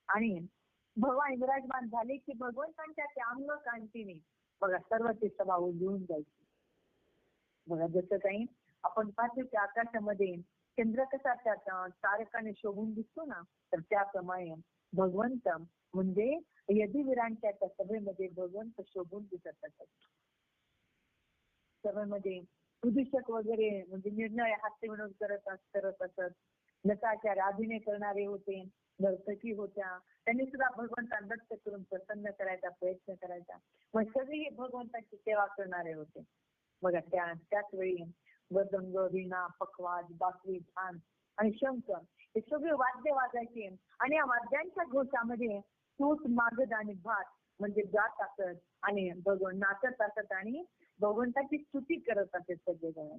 आणि भगवान विराजमान झाले की भगवंतांच्या त्या अंग कांतीने बघा सर्व ते सभा उजळून जायची. बघा जसं काही आपण पाहतो की आकाशामध्ये चंद्र कसा त्या तारकाने शोभून दिसतो ना, तर त्याप्रमाणे भगवंत म्हणजे यदुवीरांच्या त्या सभेमध्ये भगवंत शोभून दिसत असत. सभेमध्ये उद्योषक वगैरे म्हणजे निर्णय हास्य विनोद करत असत. नटाचार अभिनय करणारे होते, नर्तकी होत्या, त्यांनी सुद्धा भगवंतांना दत्त करून प्रसन्न करायचा प्रयत्न करायचा. मग सगळे भगवंताची सेवा करणारे होते. बघा त्याच वेळी मृदंग, वीणा, पखवाज, बासरी, छान आणि शंख हे सगळे वाद्य वाजायचे आणि या वाद्यांच्या घोषामध्ये सूत, मागद आणि भात म्हणजे जात असत आणि भगवान नाचत असत आणि भगवंताची स्तुती करत असत सगळे जण.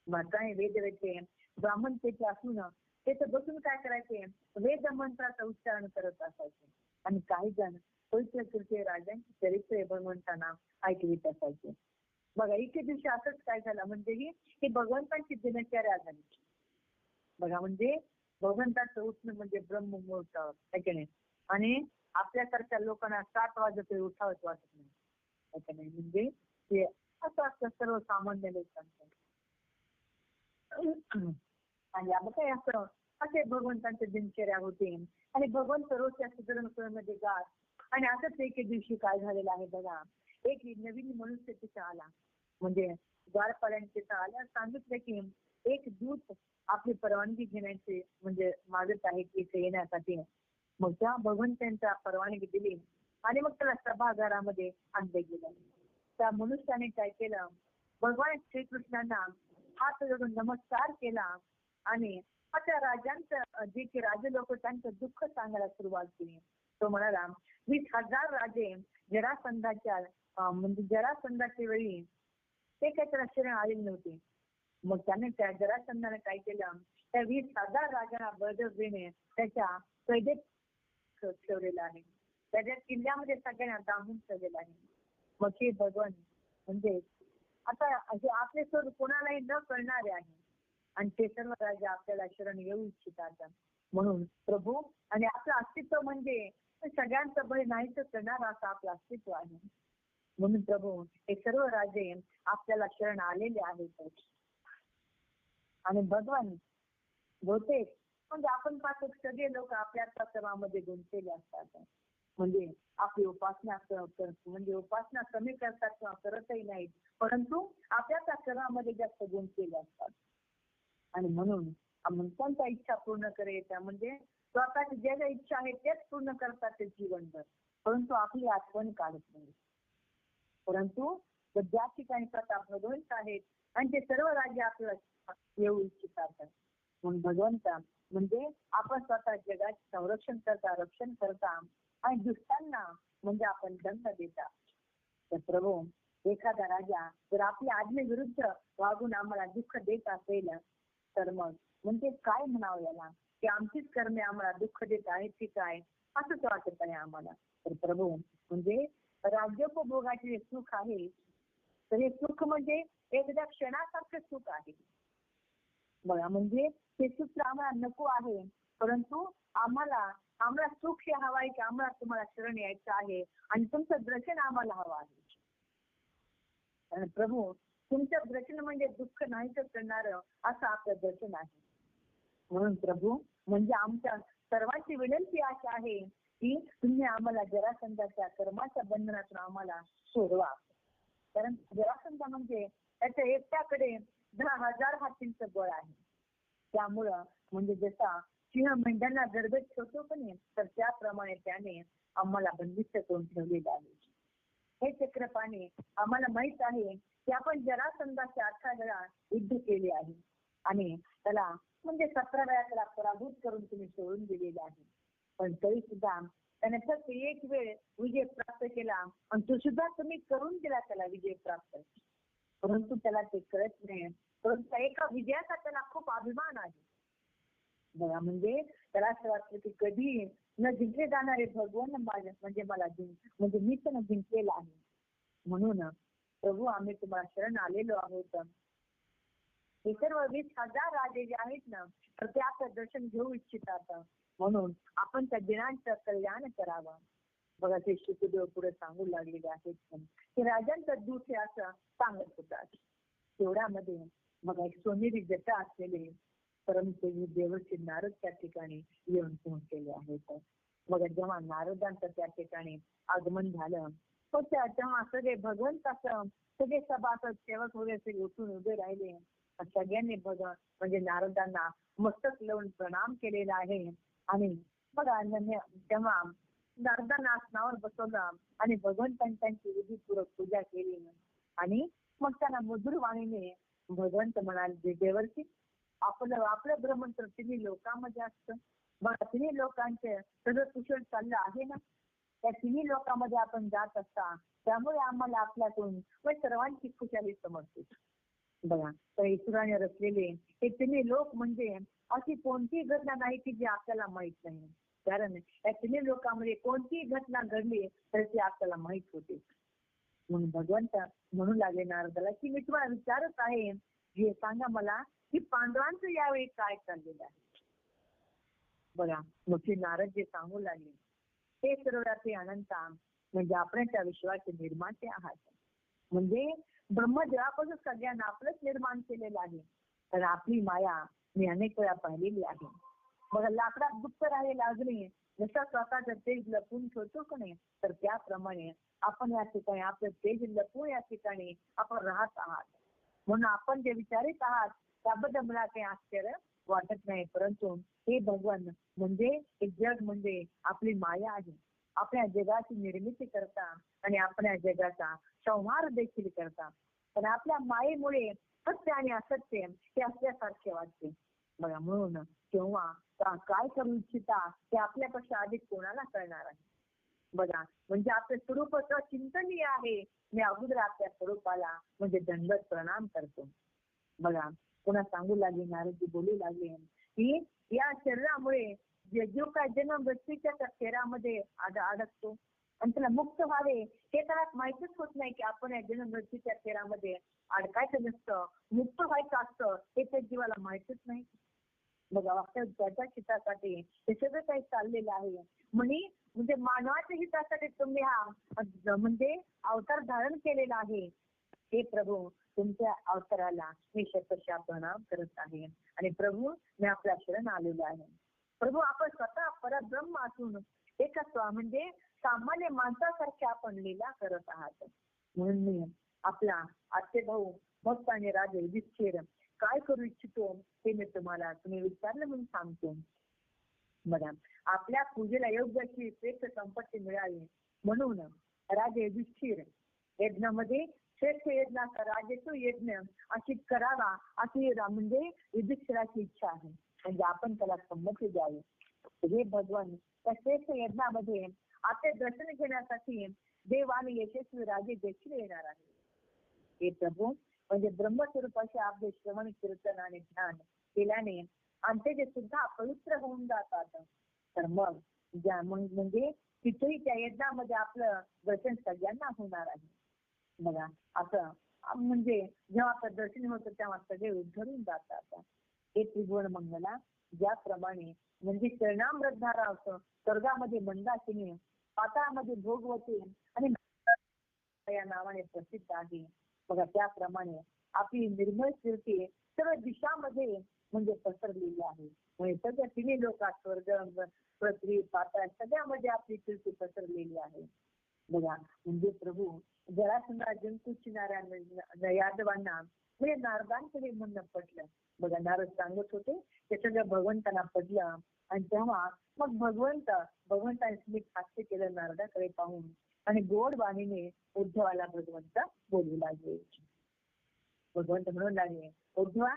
काही वेदवेते ब्राह्मण तेथे असून ते तर बसून काय करायचे, वेद मंत्राचं उच्चारण करत असायचे आणि काही जण पवित्र कीर्ती राजांची चरित्र भगवंतांना ऐकवित असायचे. बघा एके दिवशी असंच काय झालं म्हणजे ही भगवंतांची दिनचर्या झाली. बघा म्हणजे भगवंताचं उठणं म्हणजे ब्रह्ममुहूर्त आहे आणि आपल्यासारख्या लोकांना 7 वाजता उठावंच वाटत नाही म्हणजे ते असं असतं सर्वसामान्य लोकांचं. आणि आता काय असं असे भगवंतांचे दिनचर्या होते आणि भगवंत रोजच्या सुधरणमध्ये गात. आणि असंच एके दिवशी काय झालेलं आहे बघा, एक नवीन मनुष्य तिथं आला म्हणजे द्वारपालांनी तिथं आल्या सांगितलं की एक दूत आपली परवानगी घेण्याचे म्हणजे मागत आहे इथे येण्यासाठी. मग त्या भगवंतांच्या परवानगी दिली आणि मग त्याला सभागारामध्ये आणले गेलं. त्या मनुष्याने काय केलं, भगवान श्रीकृष्णांना हात जोडून नमस्कार केला आणि त्या राजांचं जे की राजे लोक त्यांचं दुःख सांगायला सुरुवात केली. तो म्हणाला 20,000 राजे म्हणजे जरासंधाच्या वेळी ते काही त्याला शरण आलेले नव्हते. मग त्याने त्या जरासंधाने काय केलं, त्या 20,000 राजांना बळजबरीने त्याच्या कैदेत ठेवलेलं आहे, त्याच्या किल्ल्यामध्ये सगळ्यांना डांबून ठेवलेलं आहे. मग हे भगवान म्हणजे आता आपले स्वर कोणालाही न कळणारे आहे आणि ते सर्व राजे आपल्याला शरण येऊ इच्छितात. म्हणून प्रभू आणि आपलं अस्तित्व म्हणजे सगळ्यांचं बळी नाहीच करणार असं आपलं अस्तित्व आहे. म्हणून प्रभू हे सर्व राजे आपल्याला शरण आलेले आहेत. आणि भगवान बहुतेक म्हणजे आपण पाहतो सगळे लोक आपल्या कर्मामध्ये गुंतलेले असतात. म्हणजे आपली उपासना म्हणजे उपासना कमी करतात किंवा करतही नाहीत, परंतु आपल्या कर्मामध्ये जास्त गुंतलेले असतात. आणि म्हणून आपण कोणत्या इच्छा पूर्ण करायच्या म्हणजे स्वतःची ज्या ज्या इच्छा आहेत तेच पूर्ण करतात ते जीवनभर, परंतु आपली आठवण काढत नाही. परंतु ज्या ठिकाणी प्रताप भगवंत आहेत आणि ते सर्व राज्य आपल्याला येऊ इच्छितात. म्हणून भगवंत म्हणजे आपण स्वतः जगाचे संरक्षण करता, रक्षण करता आणि दुष्टांना म्हणजे आपण दंड देता. तर प्रभू एखादा राजा जर आपल्या आज्ञेविरुद्ध वागून आम्हाला दुःख देत असेल तर मग म्हणजे काय म्हणावं याला, की आमचीच कर्मे आम्हाला दुःख देत आहेत की काय असंच वाटत आहे आम्हाला. तर प्रभू म्हणजे राज्योपभोगाचे जे सुख आहे तर हे सुख म्हणजे एकदा क्षणासारखं सुख आहे बघा. म्हणजे ते सुख आम्हाला नको आहे, परंतु आम्हाला सुख हे हवं आहे की आम्हाला तुम्हाला शरण यायचं आहे आणि तुमचं दर्शन आम्हाला हवं आहे. आणि प्रभू तुमचं दर्शन म्हणजे दुःख नाहीच करणार असं आपलं दर्शन आहे. म्हणून प्रभू म्हणजे आमच्या सर्वांची विनंती अशी आहे की तुम्ही आम्हाला जरासंधाच्या कर्माच्या बंधनातून आम्हाला सोडवा. कारण जरासंध म्हणजे त्याच्या एकट्याकडे 10,000 हातींचं बळ आहे. त्यामुळं म्हणजे जसा सिंह मेंढ्यांना गर्भेत ठेवतो पण तर त्याप्रमाणे त्याने आम्हाला बंदिस्त करून ठेवलेलं आहे. हे चक्रपाणी आम्हाला माहित आहे की आपण जरासंधाच्या 18 वेळा युद्ध केले आहे आणि त्याला म्हणजे 17 वेळा त्याला पराभूत करून तुम्ही सोडून दिलेले आहे. पण तरी सुद्धा त्याने फक्त एक वेळ विजय प्राप्त केला आणि तो सुद्धा तुम्ही करून दिला त्याला विजय प्राप्त, परंतु त्याला ते कळत नाही. परंतु एका विजयाचा त्याला खूप अभिमान आहे बघा. म्हणजे त्याला असं वाटतं की कधी न जिंकले जाणारे भगवान म्हणजे मला म्हणजे मी पण जिंकलेला आहे. म्हणून प्रभू आम्ही तुम्हाला शरण आलेलो आहोत. हे सर्व 20,000 राजे जे आहेत ना तर ते आपलं दर्शन घेऊ इच्छितात. म्हणून आपण त्या दिनांचं कल्याण करावं. बघा ते शुकदेव पुढे सांगू लागलेले आहेत की राजांचं दूत हे असं सांगत होतात. तेवढ्यामध्ये बघा एक सोनेरी जटा असलेले परमपूज्य देवर्षी नारद त्या ठिकाणी येऊन पोहोचलेले आहेत. बघा जेव्हा नारदांचं त्या ठिकाणी आगमन झालं तर तेव्हा सगळे भगवंत असं सगळे सभासद सेवक वगैरे सगळे उठून उभे राहिले. सगळ्यांनी म्हणजे नारदांना मस्तक लावून प्रणाम केलेला आहे. आणि बघा तेव्हा नारदांना आसनावर बसवलं आणि भगवंतांनी त्यांची विधीपूर्वक पूजा केली. आणि मग त्यांना मधुर वाणीने भगवंत म्हणाले, देवर्षी आपलं भ्रमण तर तिन्ही लोकांमध्ये असतं. बघा तिन्ही लोकांचे सगळं कुशल चाललं आहे ना. त्या तिन्ही लोकांमध्ये आपण जात असता त्यामुळे आम्हाला आपल्यातून सर्वांची खुशाली समजते. बघा तर ईश्वराने रचलेले हे तिन्ही लोक म्हणजे अशी कोणतीही घटना नाही की जी आपल्याला माहित नाही. कारण या तिन्ही लोकांमध्ये कोणतीही घटना घडली तर ती आपल्याला माहित होते. म्हणून भगवंत म्हणू लागले नारदाला की मी तुम्हाला विचारत आहे, हे सांगा मला की पांडवांचं यावेळी काय चाललेलं आहे. बघा मोठी नारद जे सांगू लागले ते सर्वव्यापी अनंता म्हणजे आपण त्या विश्वाचे निर्माते आहात. म्हणजे ब्रह्मदेवापासून सगळ्यांना आपलंच निर्माण केलेलं आहे. तर आपली माया मी अनेक वेळा पाहिलेली आहे. बघा लाकडात गुप्त राहिलेला अग्नी जसं स्वतःचं तेज लपवून ठेवतो का नाही, तर त्याप्रमाणे आपण या ठिकाणी आपलं तेज लपवून या ठिकाणी आपण राहत आहात. म्हणून आपण जे विचारित आहात त्याबद्दल मला काही आश्चर्य वाटत नाही. परंतु हे भगवान म्हणजे हे जग म्हणजे आपली माया आहे. आपल्या जगाची निर्मिती करता आणि आपल्या जगाचा संहार देखील करता. पण आपल्या मायेमुळे सत्य आणि असत्य हे असल्यासारखे वाटते. बघा म्हणून तेव्हा काय करू इच्छिता ते आपल्यापेक्षा अधिक कोणाला कळणार आहे. बघा म्हणजे आपलं स्वरूप चिंतनीय आहे. मी अगोदर आपल्या स्वरूपाला म्हणजे दंडवत प्रणाम करतो. बघा पुन्हा सांगू लागले नारदजी बोलू लागले की या शरीरामुळे जो काय जन्म मृत्यूच्या त्या फेऱ्यामध्ये अडकतो आणि त्याला मुक्त व्हावे हे त्याला माहितीच होत नाही की आपण या जन्म मृत्यूच्या फेऱ्यामध्ये अडकायचं नसतं, मुक्त व्हायचं असतं हे त्या जीवाला माहितीच नाही. बघा वास्तव त्याच्या हितासाठी हे सगळं काही चाललेलं आहे. म्हणजे मानवाच्या हितासाठी तुम्ही हा म्हणजे अवतार धारण केलेला आहे. हे प्रभू तुमच्या अवताराला मी शतशः प्रणाम करत आहे. आणि प्रभू मी आपल्या शरण आलेलो आहे. प्रभू आपण स्वतः परब्रह्म असून एका म्हणजे सामान्य माणसासारखे आपण लीला करत आहात. म्हणून मी आपला आत्ते भाऊ भक्त आणि राजे युधिष्ठिर काय करू इच्छितो ते मी तुम्ही विचारलं म्हणून सांगतो. बघा आपल्या पूजेला योग्य अशी श्रेष्ठ संपत्ती मिळावी म्हणून राजे युधिष्ठिर यज्ञामध्ये श्रेष्ठ यज्ञाचा राजेतो यज्ञ अशी करावा अशी म्हणजे युधिष्ठिराची इच्छा आहे. म्हणजे आपण त्याला संमती द्यावी. हे भगवान त्या श्रेष्ठ यज्ञामध्ये आपले दर्शन घेण्यासाठी देव आणि यशस्वी राजे देखील येणार आहे. हे प्रभू म्हणजे ब्रह्मस्वरूपाचे आपले श्रवण कीर्तन आणि ध्यान केल्याने आमचे जे सुद्धा पवित्र होऊन जातात. तर मग म्हणजे तिथेही त्या यज्ञामध्ये आपलं दर्शन सगळ्यांना होणार आहे. बघा असं म्हणजे जेव्हा आपलं दर्शन होतं तेव्हा सगळे उद्धरून जातात. हे त्रिभुवन मंगला ज्याप्रमाणे म्हणजे शरणामृतधारा असं स्वर्गामध्ये मंदाकिनी, पाताळामध्ये भोगवती आणि या नावाने प्रसिद्ध आहे. बघा त्याप्रमाणे आपली निर्मळ कीर्ती सर्व दिशामध्ये म्हणजे पसरलेली आहे. म्हणजे सगळ्या तिन्ही लोकात स्वर्ग, पृथ्वी, पाताळ सगळ्यामध्ये आपली कीर्ती पसरलेली आहे. बघा म्हणजे प्रभू जरासंधा जंतूची नारायण यादवांना म्हणजे नारदांकडे म्हणणं पडलं. बघा नारद सांगत होते ते सगळं भगवंतांना पडलं. आणि तेव्हा मग भगवंताने स्मित हास्य केलं नारदाकडे पाहून आणि गोड वाणीने उद्धवाला भगवंत बोलू लागले. भगवंत म्हणून लागले, उद्धवा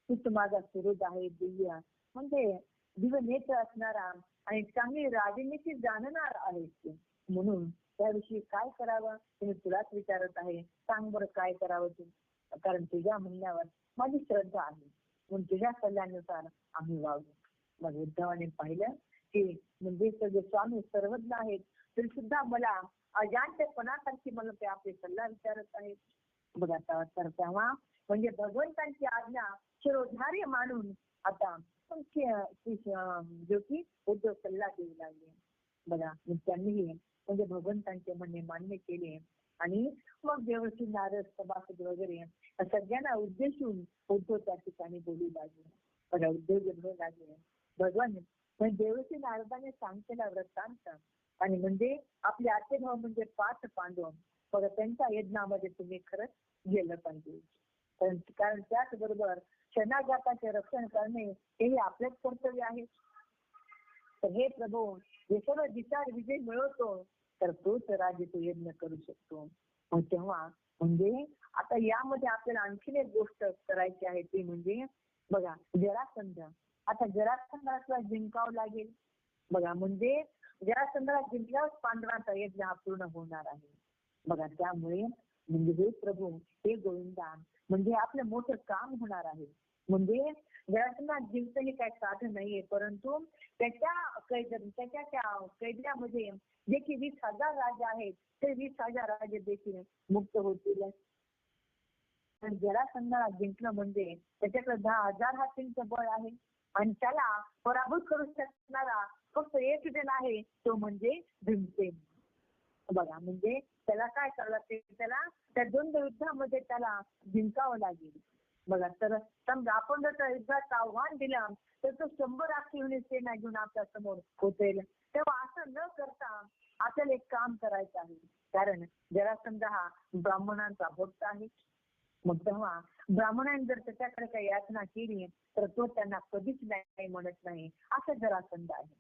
तू माझा सुहृद आहे, दिव्य म्हणजे दिव्य नेत्र असणारा आणि चांगली राजनीती जाणणार आहेस. म्हणून त्याविषयी काय करावं ते मी तुलाच विचारत आहे. सांग बरं काय करावं तू. कारण तुझ्या म्हणण्यावर माझी श्रद्धा आहे. म्हणून तुझ्या सल्ल्यानुसार आम्ही वागू. मग उद्धवाने पाहिलं की म्हणजे सगळे स्वामी सर्वज्ञ आहेत तरी सुद्धा मला अजाणतेपणासारखी मला ते आपले सल्ला विचारत आहेत. बघा तर तेव्हा म्हणजे भगवंतांची आज्ञा शिरोधार्य मानून आता जो की उद्धव सल्ला देऊ लागले. बघा त्यांनीही म्हणजे भगवंतांचे म्हणणे मान्य केले आणि मग देवर्षी नारद सभासद वगैरे सगळ्यांना उद्देशून उद्धव त्या ठिकाणी बोलू लागले. बघा उद्धव जे म्हणू लागले भगवान म्हणजे देवर्षी नारदाने सांगितलेला वृत्तांत आणि म्हणजे आपले आतेभाव म्हणजे 5 पांडव बघा त्यांच्या यज्ञामध्ये तुम्ही खरंच गेलं पाहिजे. कारण त्याचबरोबर शरणागताचे रक्षण करणे हेही आपलेच कर्तव्य आहे. तर हे प्रभू जे सर्व विचार विजय मिळवतो तर तोच राजे तो यज्ञ करू शकतो. मग तेव्हा म्हणजे आता यामध्ये आपल्याला आणखीन एक गोष्ट करायची आहे ती म्हणजे बघा जरासंध. आता जरासंधाला जिंकावं लागेल. बघा म्हणजे जरासंधाला जिंकल्यावर पांडवांचा यज्ञ हा पूर्ण होणार आहे. बघा त्यामुळे म्हणजे हे प्रभू हे गोविंदा म्हणजे आपलं मोठं काम होणार आहे. म्हणजे जरासंधा जिंकणं हे काही साधन नाहीये परंतु त्याच्या त्या कैद्यामध्ये जे की 20,000 राजे आहेत ते 20,000 राजे देखील मुक्त होतील. पण जरासंधाला जिंकणं म्हणजे त्याच्याकडे 10,000 हातींचं बळ आहे आणि त्याला पराभूत करू शकणारा फक्त एक जण आहे तो म्हणजे भीमसेन. बघा म्हणजे त्याला काय करावं लागते त्याला त्या द्वंद्व युद्धामध्ये त्याला जिंकावं लागेल. बघा तर समजा आपण जर त्या युद्धाचं आव्हान दिलं तर तो 100 अक्षौहिणी सेना घेऊन आपल्या समोर होतेल. तेव्हा असं न करता आपल्याला एक काम करायचं आहे. कारण जरासंध हा ब्राह्मणांचा भक्त आहे. मग तेव्हा ब्राह्मणांनी जर त्याच्याकडे काही याचना केली तर तो त्यांना कधीच नाही म्हणत नाही असं जरासंध आहे.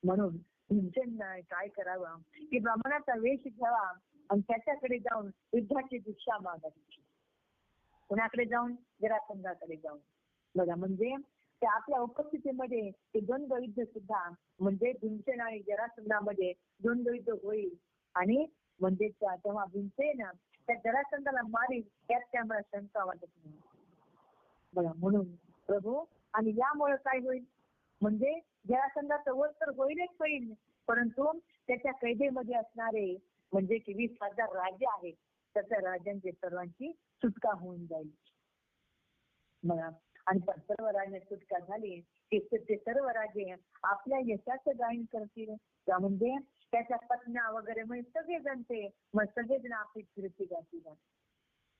म्हणून भीमसेन काय करावं की ब्राह्मणाचा वेश घ्यावा आणि त्याच्याकडे जाऊन युद्धाची दीक्षा मागावी. कुणाकडे जाऊन जरासंधाकडे जाऊन. बघा म्हणजे त्या आपल्या उपस्थितीमध्ये ते द्वंद्व युद्ध सुद्धा म्हणजे भीमसेन आणि जरासंधामध्ये द्वंद्व युद्ध होईल आणि म्हणजे तेव्हा भीमसेन त्या जरासंधाला मारील यात त्यामुळे शंका वाटत नाही. बघा म्हणून प्रभू आणि यामुळे काय होईल म्हणजे जरासंधाचं वध तर होईलच होईल परंतु त्याच्या कैदेमध्ये असणारे म्हणजे की 20,000 राजे आहेत त्याच्या राजांची सर्वांची सुटका होऊन जाईल. बघा आणि सर्व राजे सुटका झाली की ते सर्व राजे आपल्या यशाचं गायन करतील. म्हणजे त्याच्या पत्न्या वगैरे म्हणजे सगळेजण ते मग सगळेजण आपली कीर्ती गातील.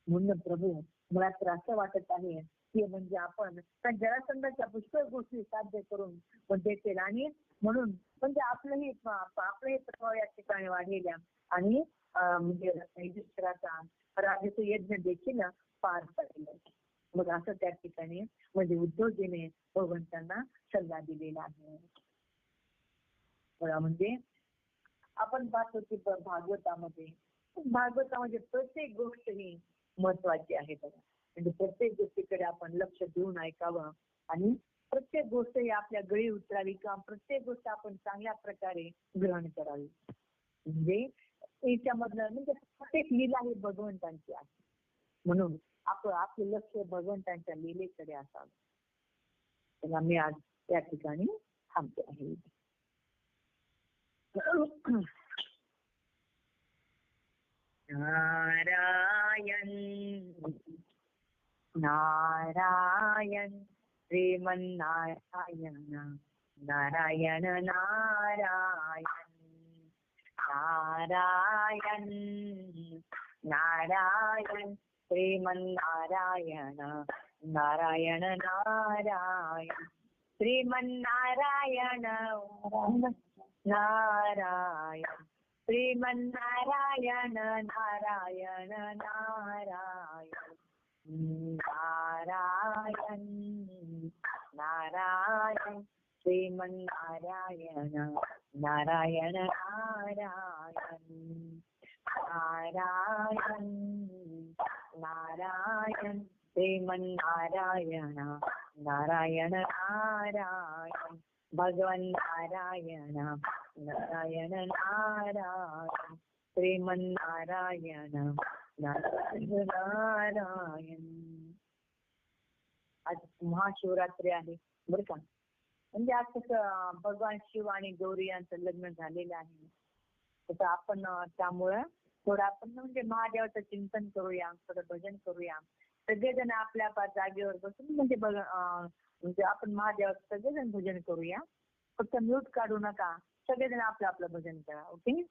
म्हणून प्रभू मला तर असं वाटत आहे की म्हणजे आपण जरासंधाच्या पुष्कळ गोष्टी साध्य करून देतील आणि म्हणून म्हणजे आपलंही प्रभाव या ठिकाणी वाढेल आणि म्हणजे युधिष्ठिराचा राजाचं यज्ञ देखील पार पडेल. मग असं त्या ठिकाणी म्हणजे उद्धवजीने भगवंतांना सल्ला दिलेला आहे. म्हणजे आपण पाहतो की भागवतामध्ये प्रत्येक गोष्ट ही महत्वाची आहे. बघा म्हणजे प्रत्येक गोष्टीकडे आपण लक्ष देऊन ऐकावं आणि प्रत्येक गोष्ट ही आपल्या गळी उतरावी किंवा प्रत्येक गोष्ट आपण चांगल्या प्रकारे ग्रहण करावी. म्हणजे याच्यामधलं म्हणजे प्रत्येक लीला ही भगवंतांची आहे. म्हणून आपलं लक्ष भगवंतांच्या लीलेकडे असावं. तर मी आज त्या ठिकाणी थांबते आहे. नारायण नारायण श्रीमन्नारायण नारायण नारायण नारायण नारायण श्रीमन्नारायण नारायण नारायण श्रीमन्नारायण नारायण श्रीमन्नारायण नारायण नारायण नारायण नारायण श्रीमन्नारायण नारायण नारायण नारायण नारायण श्रीमन्नारायण नारायण नारायण भगवान नारायण नारायण नारायण श्रीमन्नारायण नारायण नारायण. आज महाशिवरात्री आहे बरं का. म्हणजे आज कसं भगवान शिव आणि गौरी यांचं लग्न झालेलं आहे. तसं आपण त्यामुळं थोडं आपण म्हणजे महादेवाचं चिंतन करूया, थोडं भजन करूया. सगळेजण आपल्या जागेवर बसून म्हणजे म्हणजे आपण महादेवाचं सगळेजण भजन करूया. फक्त म्यूट काढू नका. सगळेजण आपलं आपलं भजन करा. ओके.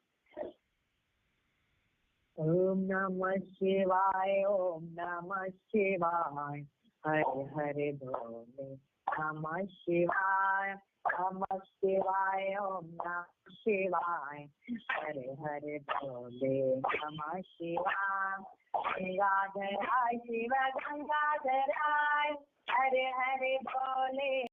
ओम नमः शिवाय, ओम नमः शिवाय, हरे हरे भोले नमः शिवाय, नमः शिवाय, ओम नमः शिवाय, हरे हरे भोले नमः शिवाय. गंगाधराय शिव गंगाधराय, हरे हरे भोले